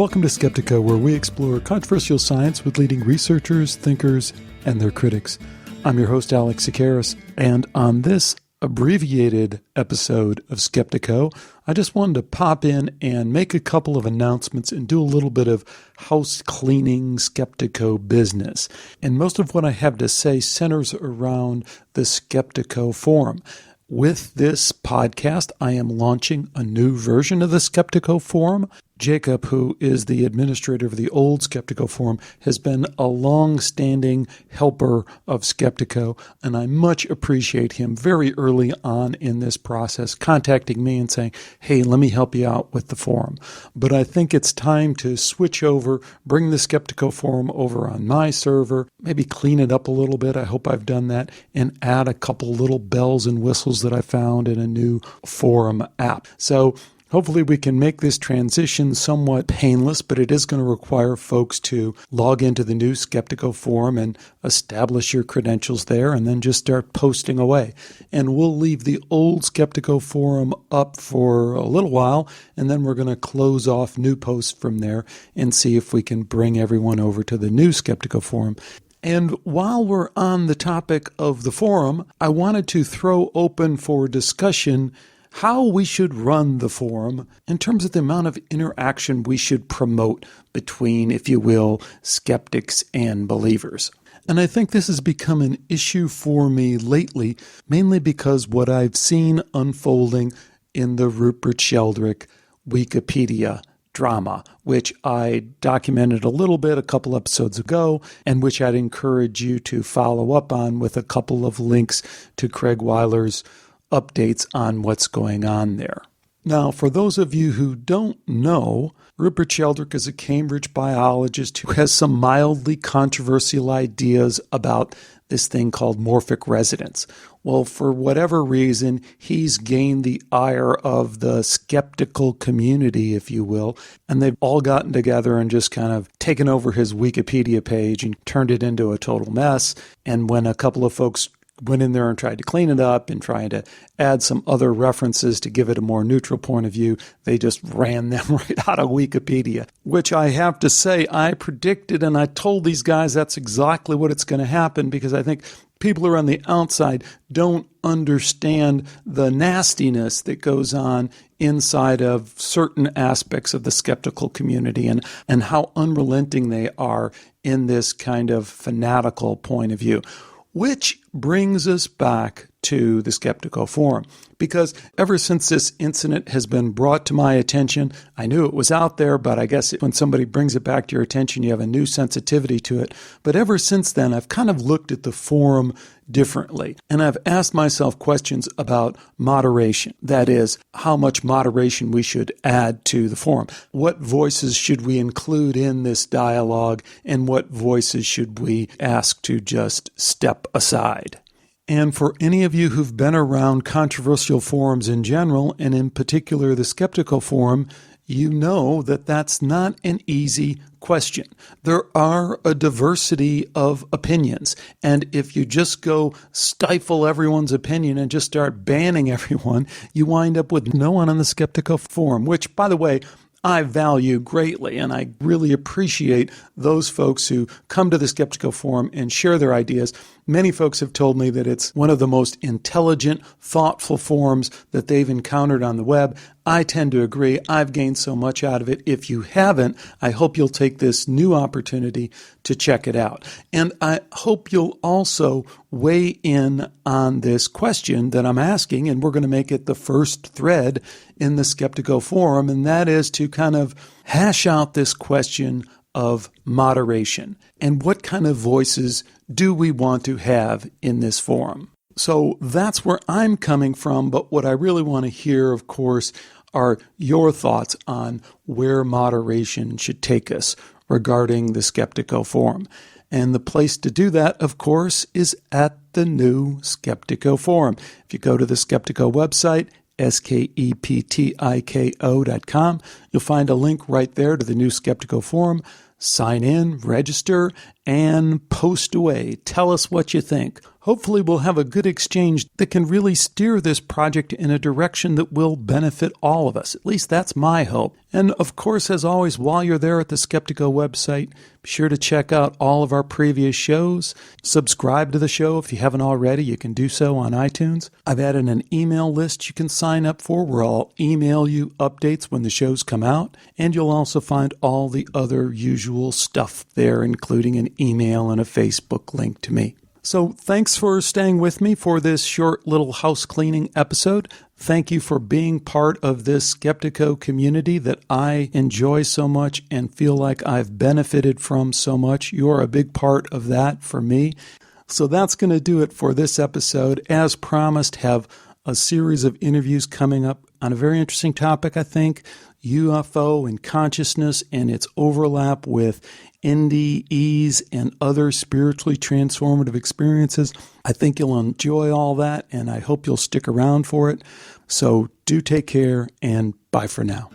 Welcome to Skeptiko, where we explore controversial science with leading researchers, thinkers, and their critics. I'm your host, Alex Tsakiris, and on this abbreviated episode of Skeptiko, I just wanted to pop in and make a couple of announcements and do a little bit of house cleaning Skeptiko business. And most of what I have to say centers around the Skeptiko forum. With this podcast, I am launching a new version of the Skeptiko forum. Jacob, who is the administrator of the old Skeptiko forum, has been a long-standing helper of Skeptiko, and I much appreciate him very early on in this process contacting me and saying, hey, let me help you out with the forum. But I think it's time to switch over, bring the Skeptiko forum over on my server, maybe clean it up a little bit. I hope I've done that, and add a couple little bells and whistles that I found in a new forum app. So hopefully we can make this transition somewhat painless, but it is going to require folks to log into the new Skeptiko forum and establish your credentials there and then just start posting away. And we'll leave the old Skeptiko forum up for a little while, and then we're going to close off new posts from there and see if we can bring everyone over to the new Skeptiko forum. And while we're on the topic of the forum, I wanted to throw open for discussion how we should run the forum in terms of the amount of interaction we should promote between, if you will, skeptics and believers. And I think this has become an issue for me lately, mainly because what I've seen unfolding in the Rupert Sheldrake Wikipedia drama, which I documented a little bit a couple episodes ago, and which I'd encourage you to follow up on with a couple of links to Craig Weiler's updates on what's going on there. Now, for those of you who don't know, Rupert Sheldrake is a Cambridge biologist who has some mildly controversial ideas about this thing called morphic resonance. Well, for whatever reason, he's gained the ire of the skeptical community, if you will, and they've all gotten together and just kind of taken over his Wikipedia page and turned it into a total mess. And when a couple of folks went in there and tried to clean it up and tried to add some other references to give it a more neutral point of view, they just ran them right out of Wikipedia, which I have to say I predicted, and I told these guys that's exactly what it's going to happen, because I think people who are on the outside don't understand the nastiness that goes on inside of certain aspects of the skeptical community and how unrelenting they are in this kind of fanatical point of view. Which brings us back to the Skeptiko forum, because ever since this incident has been brought to my attention, I knew it was out there, but I guess when somebody brings it back to your attention, you have a new sensitivity to it. But ever since then, I've kind of looked at the forum differently, and I've asked myself questions about moderation. That is, how much moderation we should add to the forum. What voices should we include in this dialogue, and what voices should we ask to just step aside? And for any of you who've been around controversial forums in general, and in particular the Skeptiko forum, you know that that's not an easy question. There are a diversity of opinions, and if you just go stifle everyone's opinion and just start banning everyone, you wind up with no one on the Skeptiko forum, which, by the way, I value greatly, and I really appreciate those folks who come to the Skeptiko forum and share their ideas. Many folks have told me that it's one of the most intelligent, thoughtful forums that they've encountered on the web. I tend to agree. I've gained so much out of it. If you haven't, I hope you'll take this new opportunity to check it out. And I hope you'll also weigh in on this question that I'm asking, and we're going to make it the first thread in the Skeptiko forum, and that is to kind of hash out this question of moderation and what kind of voices do we want to have in this forum. So that's where I'm coming from, but what I really want to hear, of course, are your thoughts on where moderation should take us regarding the Skeptiko forum. And the place to do that, of course, is at the new Skeptiko forum. If you go to the Skeptiko website, skeptiko.com, you'll find a link right there to the new Skeptiko forum. Sign in, register, and post away. Tell us what you think. Hopefully we'll have a good exchange that can really steer this project in a direction that will benefit all of us. At least that's my hope. And of course, as always, while you're there at the Skeptiko website, be sure to check out all of our previous shows. Subscribe to the show if you haven't already. You can do so on iTunes. I've added an email list you can sign up for where I'll email you updates when the shows come out. And you'll also find all the other usual stuff there, including an email and a Facebook link to me. So thanks for staying with me for this short little house cleaning episode. Thank you for being part of this Skeptiko community that I enjoy so much and feel like I've benefited from so much. You're a big part of that for me. So that's going to do it for this episode. As promised, have a series of interviews coming up on a very interesting topic, I think, UFO and consciousness and its overlap with NDEs and other spiritually transformative experiences. I think you'll enjoy all that, and I hope you'll stick around for it. So do take care, and bye for now.